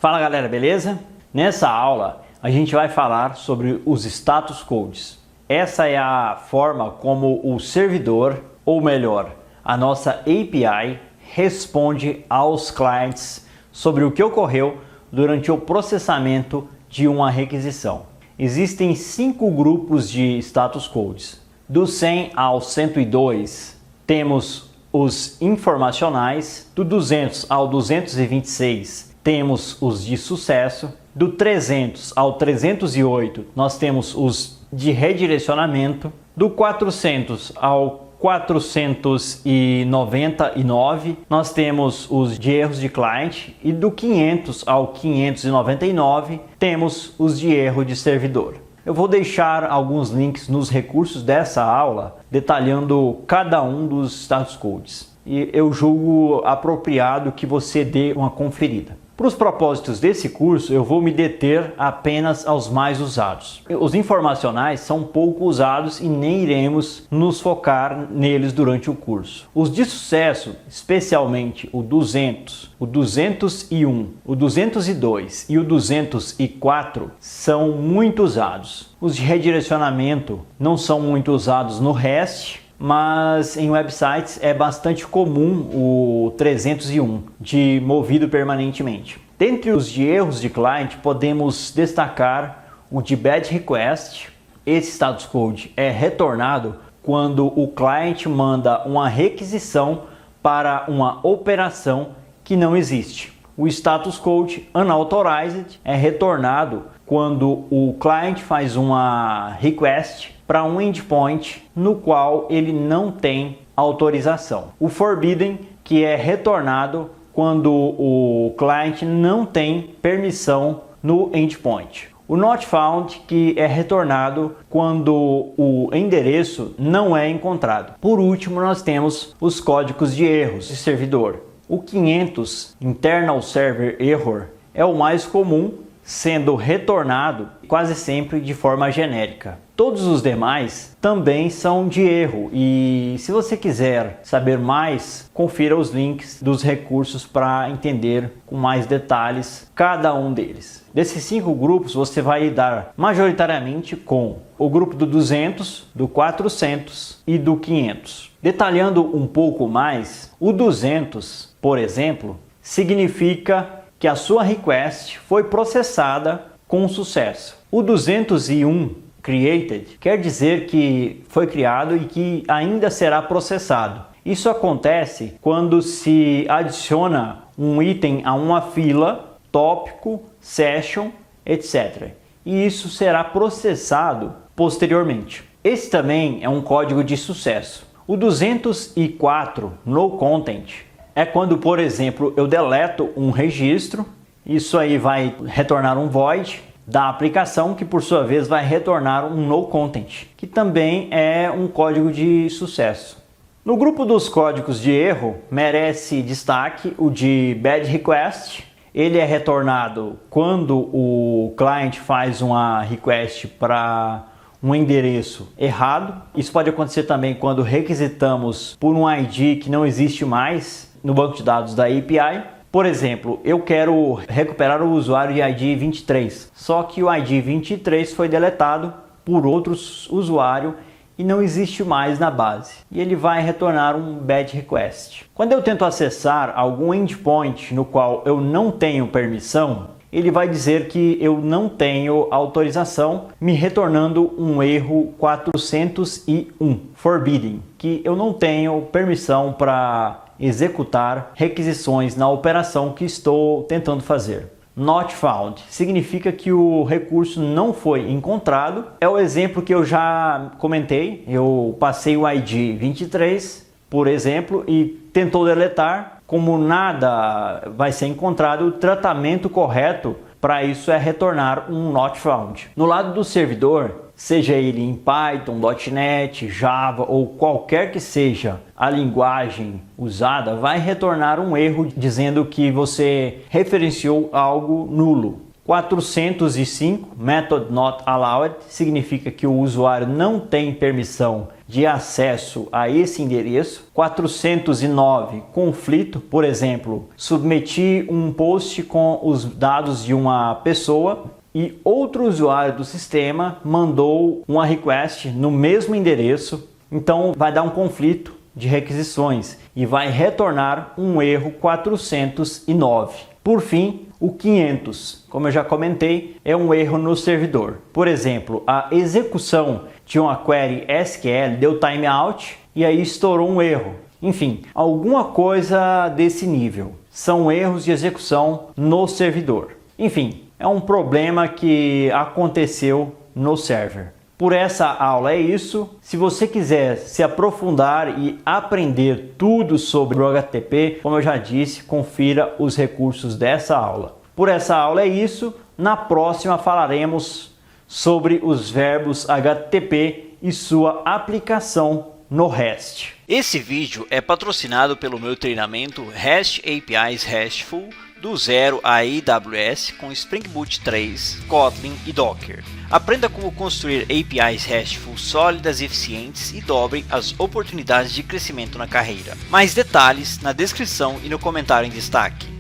Fala galera, beleza? Nessa aula a gente vai falar sobre os status codes. Essa é a forma como o servidor, ou melhor, a nossa API, responde aos clientes sobre o que ocorreu durante o processamento de uma requisição. Existem 5 grupos de status codes. Do 100 ao 102 temos os informacionais, do 200 ao 226 temos os de sucesso, do 300 ao 308 nós temos os de redirecionamento, do 400 ao 499 nós temos os de erros de cliente e do 500 ao 599 temos os de erro de servidor. Eu vou deixar alguns links nos recursos dessa aula detalhando cada um dos status codes e eu julgo apropriado que você dê uma conferida. Para os propósitos desse curso, eu vou me deter apenas aos mais usados. Os informacionais são pouco usados e nem iremos nos focar neles durante o curso. Os de sucesso, especialmente o 200, o 201, o 202 e o 204, são muito usados. Os de redirecionamento não são muito usados no REST, mas em websites é bastante comum o 301, de movido permanentemente. Dentre os de erros de cliente, podemos destacar o de bad request. Esse status code é retornado quando o cliente manda uma requisição para uma operação que não existe. O status code unauthorized é retornado quando o cliente faz uma request para um endpoint no qual ele não tem autorização. O forbidden, que é retornado quando o cliente não tem permissão no endpoint. O not found, que é retornado quando o endereço não é encontrado. Por último, nós temos os códigos de erros de servidor. O 500, Internal Server Error, é o mais comum, sendo retornado quase sempre de forma genérica. Todos os demais também são de erro e se você quiser saber mais, confira os links dos recursos para entender com mais detalhes cada um deles. Desses 5 grupos você vai lidar majoritariamente com o grupo do 200, do 400 e do 500. Detalhando um pouco mais, o 200, por exemplo, significa que a sua request foi processada com sucesso. O 201, created, quer dizer que foi criado e que ainda será processado. Isso acontece quando se adiciona um item a uma fila, tópico, session, etc. E isso será processado posteriormente. Esse também é um código de sucesso. O 204, no content, é quando, por exemplo, eu deleto um registro, isso aí vai retornar um void da aplicação, que por sua vez vai retornar um no content, que também é um código de sucesso. No grupo dos códigos de erro, merece destaque o de bad request. Ele é retornado quando o cliente faz uma request para um endereço errado. Isso pode acontecer também quando requisitamos por um ID que não existe mais no banco de dados da API. Por exemplo, eu quero recuperar o usuário de ID 23, só que o ID 23 foi deletado por outro usuário e não existe mais na base. E ele vai retornar um bad request. Quando eu tento acessar algum endpoint no qual eu não tenho permissão, ele vai dizer que eu não tenho autorização, me retornando um erro 401, forbidden, que eu não tenho permissão para executar requisições na operação que estou tentando fazer. Not found significa que o recurso não foi encontrado. É o exemplo que eu já comentei. Eu passei o ID 23, por exemplo, e tentou deletar. Como nada vai ser encontrado, o tratamento correto para isso é retornar um not found. No lado do servidor, seja ele em Python, .NET, Java ou qualquer que seja a linguagem usada, vai retornar um erro dizendo que você referenciou algo nulo. 405, Method Not Allowed, significa que o usuário não tem permissão de acesso a esse endereço. 409, conflito, por exemplo, submeti um post com os dados de uma pessoa e outro usuário do sistema mandou uma request no mesmo endereço, então vai dar um conflito de requisições e vai retornar um erro 409. Por fim, o 500, como eu já comentei, é um erro no servidor. Por exemplo, a execução de uma query SQL deu timeout e aí estourou um erro. Enfim, alguma coisa desse nível. São erros de execução no servidor. Enfim, é um problema que aconteceu no server. Por essa aula é isso. Se você quiser se aprofundar e aprender tudo sobre o HTTP, como eu já disse, confira os recursos dessa aula. Por essa aula é isso. Na próxima falaremos sobre os verbos HTTP e sua aplicação no REST. Esse vídeo é patrocinado pelo meu treinamento REST APIs RESTful do zero a AWS com Spring Boot 3, Kotlin e Docker. Aprenda como construir APIs RESTful sólidas e eficientes e dobre as oportunidades de crescimento na carreira. Mais detalhes na descrição e no comentário em destaque.